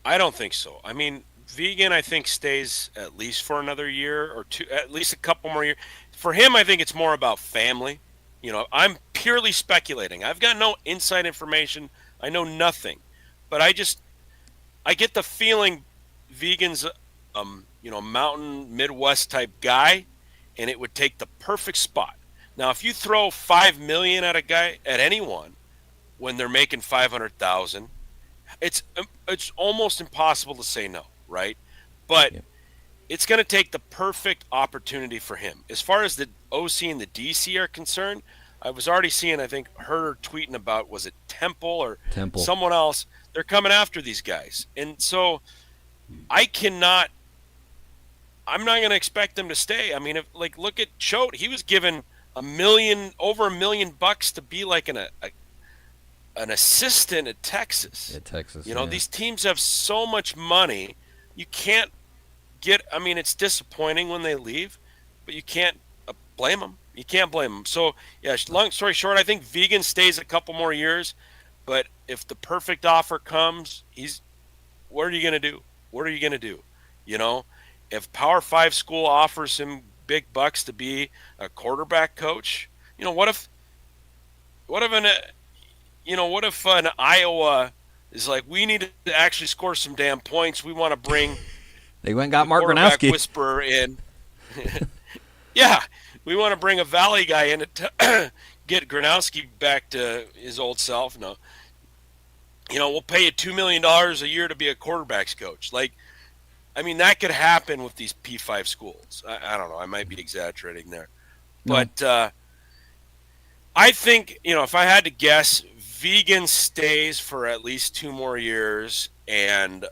I don't think so. I mean, Vegan, I think, stays at least for another year or two, at least a couple more years. For him, I think it's more about family. I'm purely speculating. I've got no inside information. I know nothing. But I get the feeling Vegan's, mountain Midwest type guy, and it would take the perfect spot. Now, if you throw $5 million at a guy, at anyone, when they're making $500,000, it's almost impossible to say no, right? But it's going to take the perfect opportunity for him. As far as the OC and the DC are concerned, I was already seeing, I think, her tweeting about, was it Temple or someone else? They're coming after these guys. And so I'm not going to expect them to stay. I mean, look at Choate. He was given over $1 million to be like an assistant at Texas. At Texas, These teams have so much money. You can't it's disappointing when they leave, but you can't blame them. You can't blame them. So, long story short, I think Vegan stays a couple more years, but if the perfect offer comes, what are you going to do? What are you going to do? If Power 5 school offers him big bucks to be a quarterback coach, what if an Iowa is like, we need to actually score some damn points. We want to bring they went and got Mark quarterback Gronowski whisperer in. Yeah, we want to bring a Valley guy in to get Gronowski back to his old self. No, we'll pay you $2 million a year to be a quarterback's coach. That could happen with these P5 schools. I don't know. I might be exaggerating there. No. But I think, if I had to guess, Vegan stays for at least 2 more years, and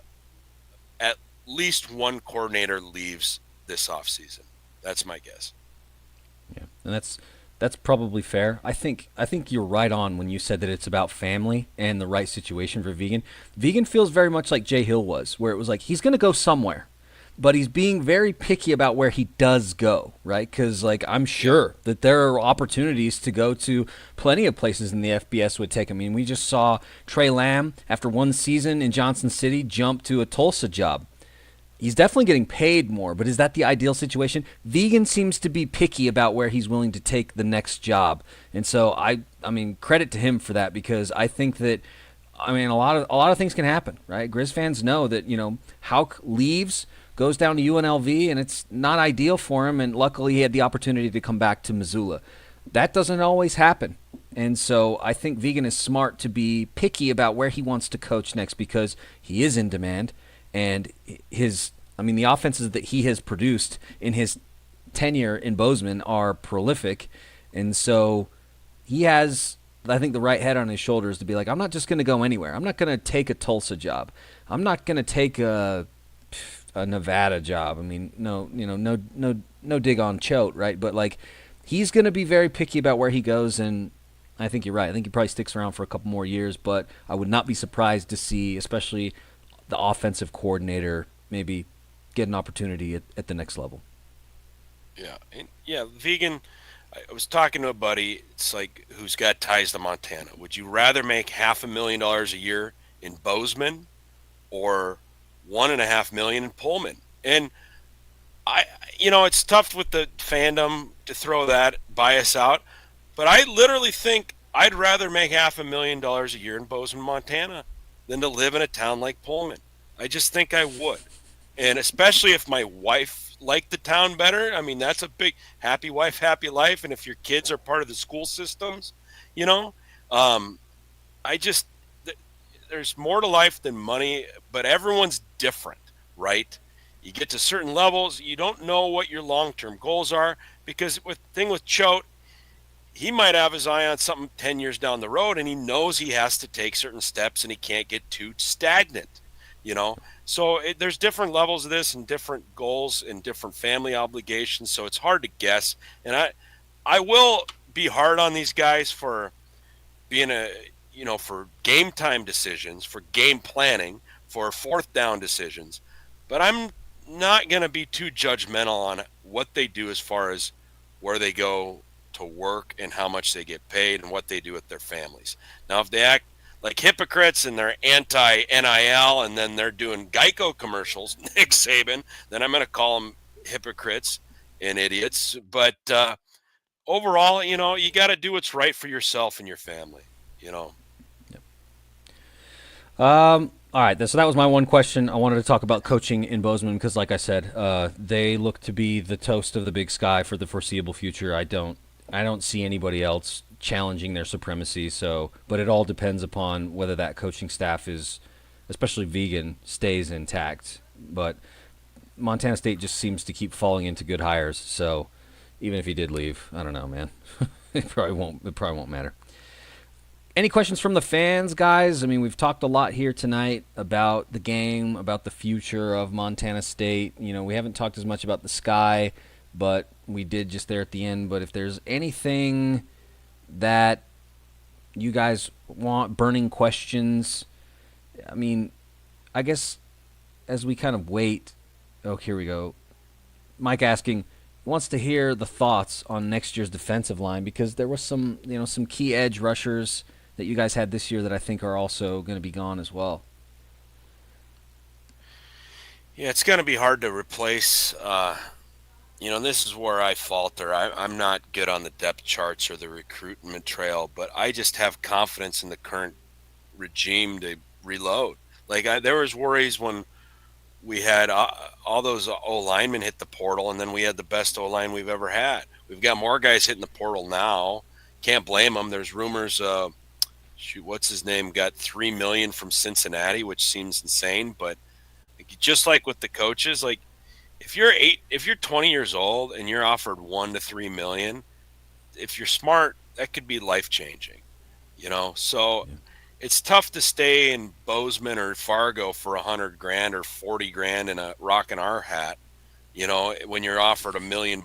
at least one coordinator leaves this offseason. That's my guess. Yeah, and that's probably fair. I think you're right on when you said that it's about family and the right situation for Vegan. Vegan feels very much like Jay Hill was, where it was like he's going to go somewhere, but he's being very picky about where he does go, right? Because I'm sure that there are opportunities to go to plenty of places in the FBS would take. I mean, we just saw Trey Lamb, after one season in Johnson City, jump to a Tulsa job. He's definitely getting paid more, but is that the ideal situation? Vegan seems to be picky about where he's willing to take the next job. And so I mean, credit to him for that, because I think that, a lot of things can happen, right? Grizz fans know that, Houck leaves, goes down to UNLV, and it's not ideal for him, and luckily he had the opportunity to come back to Missoula. That doesn't always happen. And so I think Vegan is smart to be picky about where he wants to coach next, because he is in demand. And the offenses that he has produced in his tenure in Bozeman are prolific, and so he has, I think, the right head on his shoulders to be like, I'm not just going to go anywhere. I'm not going to take a Tulsa job. I'm not going to take a Nevada job. I mean, no dig on Choate, right? But like, he's going to be very picky about where he goes, and I think you're right. I think he probably sticks around for a couple more years, but I would not be surprised to see, especially the offensive coordinator, maybe get an opportunity at the next level. Yeah, Vegan. I was talking to a buddy. It's like, who's got ties to Montana. Would you rather make $500,000 a year in Bozeman or $1.5 million in Pullman? And it's tough with the fandom to throw that bias out, but I literally think I'd rather make $500,000 a year in Bozeman, Montana, than to live in a town like Pullman. I just think I would, and especially if my wife liked the town better. I mean, that's a big happy wife, happy life. And if your kids are part of the school systems, I just there's more to life than money, but everyone's different, right? You get to certain levels, you don't know what your long-term goals are, because with Choate, he might have his eye on something 10 years down the road, and he knows he has to take certain steps and he can't get too stagnant, So there's different levels of this and different goals and different family obligations, so it's hard to guess. And I will be hard on these guys for being for game time decisions, for game planning, for fourth down decisions, but I'm not going to be too judgmental on what they do as far as where they go to work and how much they get paid and what they do with their families. Now, if they act like hypocrites and they're anti-NIL and then they're doing Geico commercials, Nick Saban, then I'm going to call them hypocrites and idiots. But overall, you got to do what's right for yourself and your family, Yep. All right, so that was my one question. I wanted to talk about coaching in Bozeman because, like I said, they look to be the toast of the Big Sky for the foreseeable future. I don't see anybody else challenging their supremacy. So, but it all depends upon whether that coaching staff is, especially Vegan, stays intact. But Montana State just seems to keep falling into good hires. So, even if he did leave, I don't know, man. It probably won't matter. Any questions from the fans, guys? I mean, we've talked a lot here tonight about the game, about the future of Montana State. We haven't talked as much about the Sky, but we did just there at the end. But if there's anything that you guys want, burning questions, I mean, I guess as we kind of wait, here we go. Mike asking, wants to hear the thoughts on next year's defensive line because there was some key edge rushers that you guys had this year that I think are also going to be gone as well. Yeah, it's going to be hard to replace. This is where I falter. I'm not good on the depth charts or the recruitment trail, but I just have confidence in the current regime to reload. There was worries when we had all those O-linemen hit the portal, and then we had the best O-line we've ever had. We've got more guys hitting the portal now. Can't blame them. There's rumors what's his name got $3 million from Cincinnati, which seems insane. But just like with the coaches, like if you're 20 years old and you're offered $1 to $3 million, if you're smart, that could be life changing. So it's tough to stay in Bozeman or Fargo for $100,000 or $40,000 in a rockin' R hat. When you're offered $1 million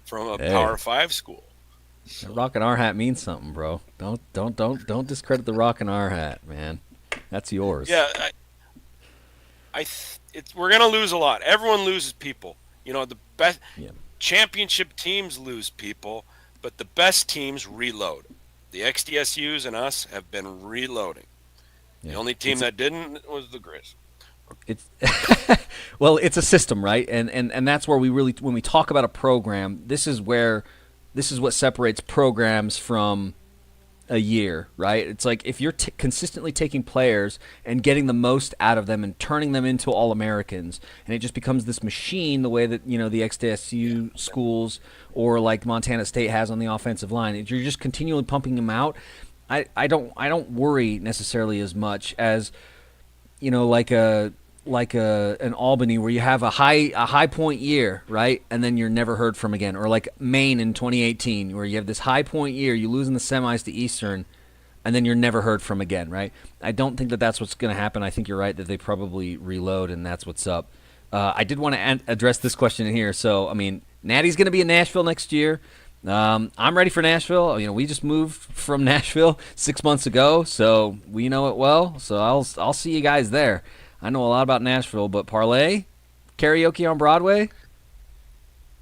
from a Power 5 school. So. The Rockin' R hat means something, bro. Don't discredit the Rockin' R hat, man. That's yours. Yeah, we're gonna lose a lot. Everyone loses people. The best championship teams lose people, but the best teams reload. The XDSUs and us have been reloading. The only team that didn't was the Grizz. It's well, it's a system, right? And that's where we really, when we talk about a program, this is what separates programs from a year, right? It's like if you're consistently taking players and getting the most out of them and turning them into All-Americans, and it just becomes this machine the way that, the XDSU schools or like Montana State has on the offensive line. If you're just continually pumping them out, I don't worry necessarily as much as, like a like an Albany where you have a high point year, right, and then you're never heard from again, or like Maine in 2018 where you have this high point year, you lose in the semis to Eastern, and then you're never heard from again, right? I don't think that that's what's going to happen. I think you're right that they probably reload, and that's what's up. I did want to address this question in here. So, I mean, Natty's going to be in Nashville next year. I'm ready for Nashville. You know, we just moved from Nashville 6 months ago, so we know it well. So I'll see you guys there. I know a lot about Nashville, but Parlay, karaoke on Broadway.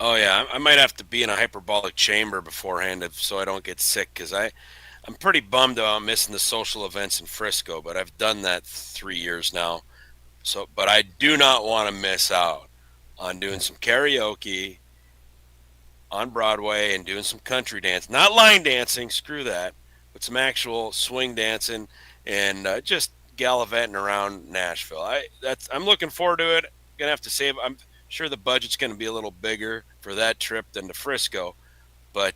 Oh yeah, I might have to be in a hyperbolic chamber beforehand so I don't get sick because I'm pretty bummed about missing the social events in Frisco, but I've done that 3 years now. So, but I do not want to miss out on doing some karaoke on Broadway and doing some country dance, not line dancing, screw that, but some actual swing dancing and just gallivanting around Nashville. I'm looking forward to it. Gonna have to save. I'm sure the budget's gonna be a little bigger for that trip than to Frisco, but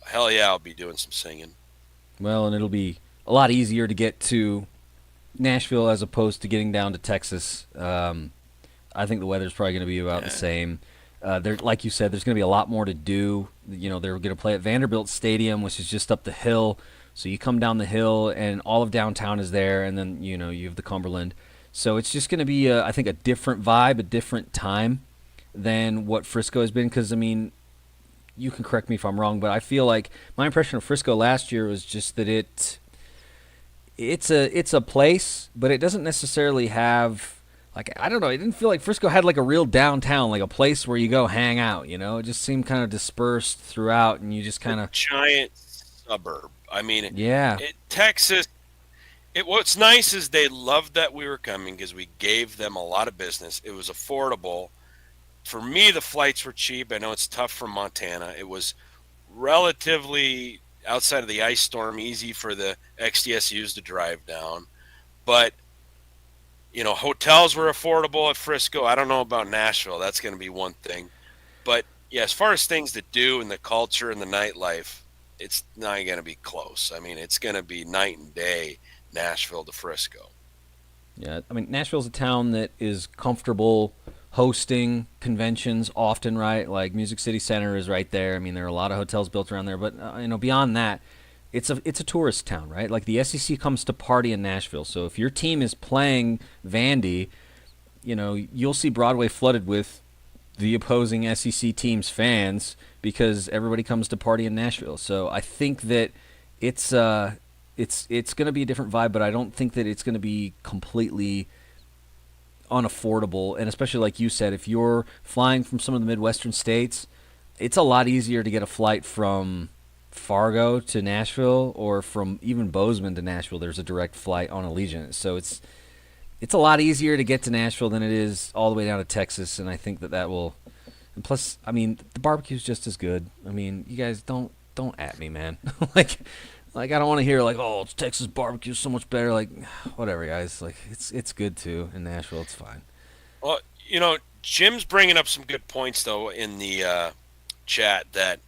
hell yeah, I'll be doing some singing. Well, and it'll be a lot easier to get to Nashville as opposed to getting down to Texas. I think the weather's probably going to be about the same. There, like you said, there's going to be a lot more to do. You know, they're going to play at Vanderbilt Stadium, which is just up the hill. So you come down the hill, and all of downtown is there, and then you know you have the Cumberland. So it's just going to be, I think, a different vibe, a different time than what Frisco has been. Because I mean, you can correct me if I'm wrong, but I feel like my impression of Frisco last year was just that it's a place, but it doesn't necessarily have, like, I don't know. It didn't feel like Frisco had like a real downtown, like a place where you go hang out. You know, it just seemed kind of dispersed throughout, and you just kind of Giant suburb. I mean, yeah, Texas. What's nice is they loved that we were coming because we gave them a lot of business. It was affordable. For me, the flights were cheap. I know it's tough from Montana. It was relatively outside of the ice storm, easy for the XDSUs to drive down. But, you know, hotels were affordable at Frisco. I don't know about Nashville. That's going to be one thing. But, yeah, as far as things to do and the culture and the nightlife, it's not going to be close. I mean, it's going to be night and day, Nashville to Frisco. yeah. I mean, Nashville's a town that is comfortable hosting conventions often, right? Like Music City Center is right there. I mean, there are a lot of hotels built around there, but you know, beyond that, it's a tourist town, right? Like the SEC comes to party in Nashville. So if your team is playing Vandy, you know, you'll see Broadway flooded with the opposing SEC team's fans because everybody comes to party in Nashville. So I think that it's going to be a different vibe, but I don't think that it's going to be completely unaffordable. And especially like you said, if you're flying from some of the Midwestern states, it's a lot easier to get a flight from Fargo to Nashville or from even Bozeman to Nashville. There's a direct flight on Allegiant. So it's a lot easier to get to Nashville than it is all the way down to Texas, and I think that will. And plus, I mean, the barbecue's just as good. I mean, you guys don't at me, man. like I don't want to hear like, oh, it's Texas barbecue's so much better. Like, whatever, guys. Like, it's good too in Nashville. It's fine. Well, you know, Jim's bringing up some good points, though, in the chat that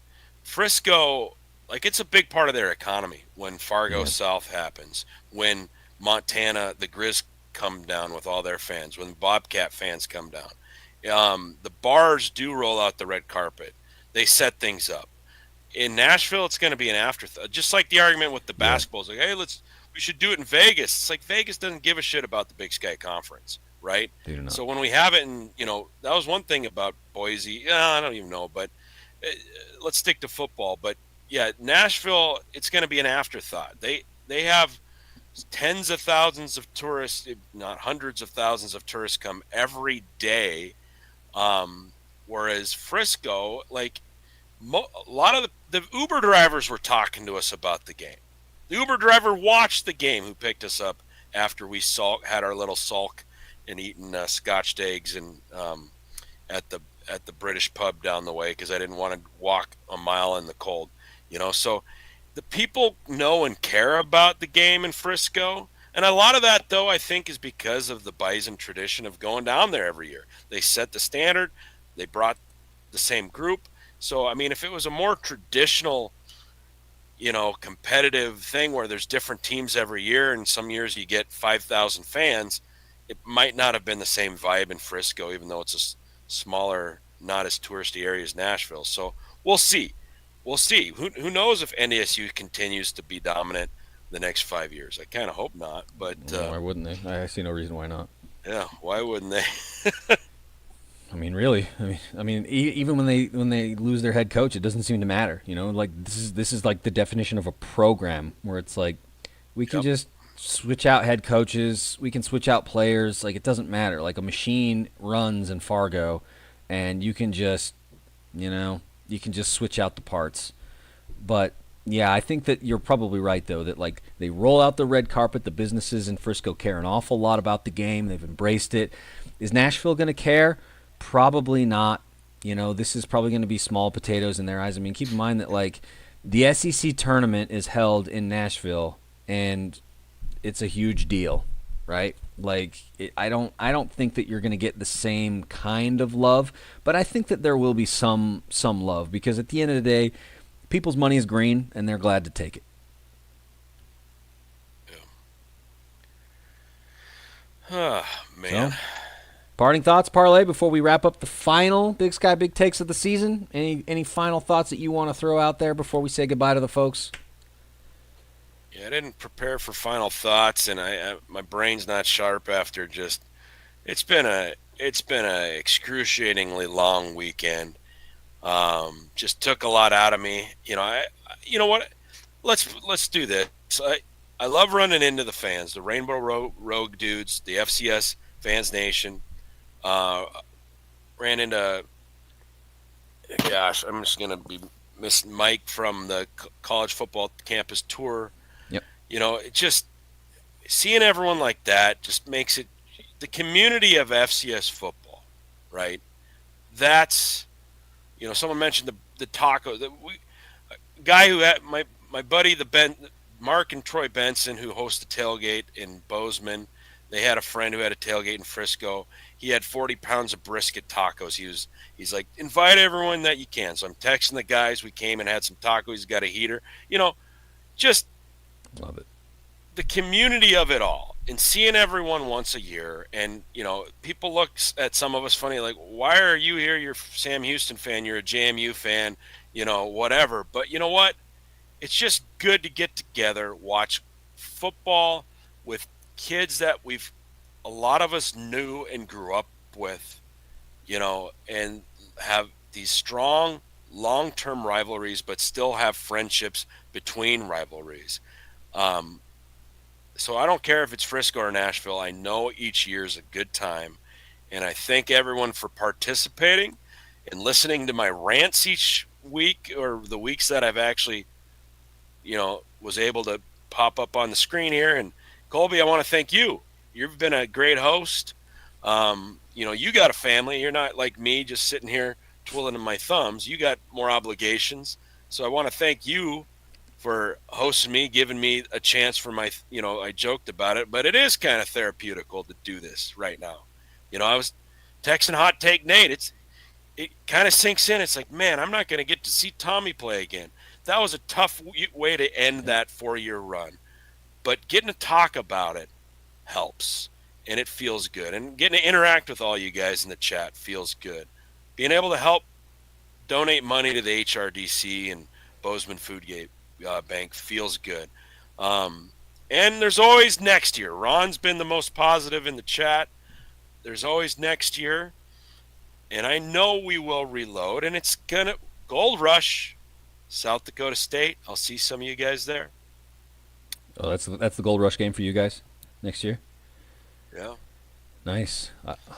Frisco, like, it's a big part of their economy when Fargo South happens, when Montana, the Grizz come down with all their fans, when Bobcat fans come down. The bars do roll out the red carpet. They set things up. In Nashville, it's going to be an afterthought. Just like the argument with the basketball. It's like, hey, we should do it in Vegas. It's like Vegas doesn't give a shit about the Big Sky Conference, right? So when we have it in, you know, that was one thing about Boise. I don't even know, but let's stick to football. But, yeah, Nashville, it's going to be an afterthought. They have tens of thousands of tourists, if not hundreds of thousands of tourists come every day. Whereas Frisco, like a lot of the Uber drivers were talking to us about the game. The Uber driver watched the game who picked us up after we had our little sulk and eaten scotched eggs and at the British pub down the way because I didn't want to walk a mile in the cold, you know. So the people know and care about the game in Frisco. And a lot of that, though, I think is because of the Bison tradition of going down there every year. They set the standard. They brought the same group. So, I mean, if it was a more traditional, you know, competitive thing where there's different teams every year and some years you get 5,000 fans, it might not have been the same vibe in Frisco, even though it's a smaller, not as touristy area as Nashville. So we'll see. We'll see. Who knows if NDSU continues to be dominant the next 5 years? I kind of hope not, but Why wouldn't they? I see no reason why not. yeah, why wouldn't they? I mean, really. Even when they lose their head coach, it doesn't seem to matter. Like this is like the definition of a program where it's like we can just switch out head coaches, we can switch out players. Like it doesn't matter. Like a machine runs in Fargo, and you can just switch out the parts. But yeah, I think that you're probably right though that like they roll out the red carpet. The businesses in Frisco care an awful lot about the game. They've embraced it. Is Nashville going to care? Probably not. This is probably going to be small potatoes in their eyes. I mean, keep in mind that like the SEC tournament is held in Nashville, and it's a huge deal, right? Like I don't think that you're going to get the same kind of love, but I think that there will be some love because at the end of the day, people's money is green and they're glad to take it. Yeah. Man. So, parting thoughts, Parlay, before we wrap up the final Big Sky Big Takes of the season? Any final thoughts that you want to throw out there before we say goodbye to the folks? Yeah, I didn't prepare for final thoughts, and my brain's not sharp after just. It's been a excruciatingly long weekend. Just took a lot out of me. You know what? Let's do this. I love running into the fans, the Rainbow Rogue dudes, the FCS Fans Nation. Ran into, gosh, I'm just going to be missing Mike from the college football campus tour. Yep. It just seeing everyone like that just makes it the community of FCS football, right? That's, someone mentioned the taco. Guy who had my buddy, Mark and Troy Benson, who host the tailgate in Bozeman. They had a friend who had a tailgate in Frisco. He had 40 pounds of brisket tacos. He's like, invite everyone that you can. So I'm texting the guys. We came and had some tacos. He's got a heater. Just love it. The community of it all and seeing everyone once a year. And, people look at some of us funny, like, why are you here? You're a Sam Houston fan. You're a JMU fan, whatever. But you know what? It's just good to get together, watch football with kids that a lot of us knew and grew up with, and have these strong long-term rivalries, but still have friendships between rivalries. So I don't care if it's Frisco or Nashville. I know each year is a good time, and I thank everyone for participating and listening to my rants each week or the weeks that I've actually, was able to pop up on the screen here. And Colby, I want to thank you. You've been a great host. You got a family. You're not like me just sitting here twiddling my thumbs. You got more obligations. So I want to thank you for hosting me, giving me a chance for my, I joked about it, but it is kind of therapeutical to do this right now. I was texting Hot Take Nate. It kind of sinks in. It's like, man, I'm not going to get to see Tommy play again. That was a tough way to end that 4-year run. But getting to talk about it helps, and it feels good. And getting to interact with all you guys in the chat feels good. Being able to help donate money to the HRDC and Bozeman Food Bank feels good. And there's always next year. Ron's been the most positive in the chat. There's always next year. And I know we will reload, and it's going to Gold Rush, South Dakota State. I'll see some of you guys there. Oh, that's the Gold Rush game for you guys next year? Yeah. Nice.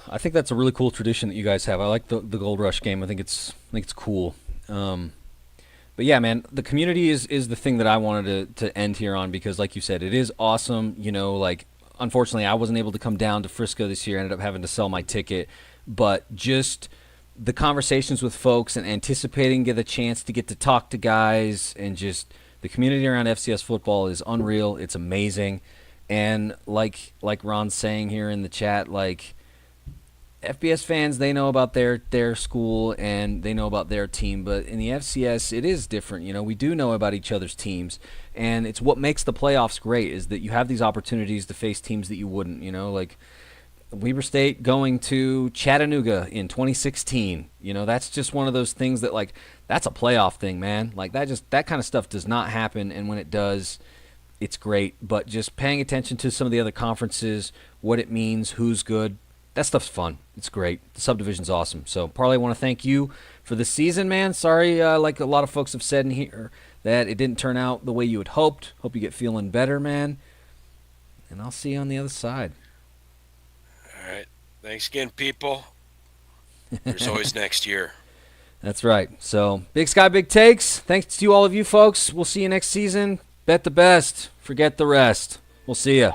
I think that's a really cool tradition that you guys have. I like the Gold Rush game. I think it's cool. But yeah, man, the community is the thing that I wanted to end here on because, like you said, it is awesome. Unfortunately, I wasn't able to come down to Frisco this year. I ended up having to sell my ticket. But just the conversations with folks and anticipating get a chance to get to talk to guys and just the community around FCS football is unreal. It's amazing. And like Ron's saying here in the chat, like FBS fans, they know about their school and they know about their team, but in the FCS, it is different. We do know about each other's teams, and it's what makes the playoffs great is that you have these opportunities to face teams that you wouldn't. Like Weber State going to Chattanooga in 2016. That's just one of those things that, like, that's a playoff thing, man. Like, that kind of stuff does not happen, and when it does, it's great. But just paying attention to some of the other conferences, what it means, who's good, that stuff's fun. It's great. The subdivision's awesome. So, Parlay, I want to thank you for the season, man. Sorry, like a lot of folks have said in here, that it didn't turn out the way you had hoped. Hope you get feeling better, man. And I'll see you on the other side. All right. Thanks again, people. There's always next year. That's right. So, Big Sky, Big Takes. Thanks to all of you folks. We'll see you next season. Bet the best. Forget the rest. We'll see ya.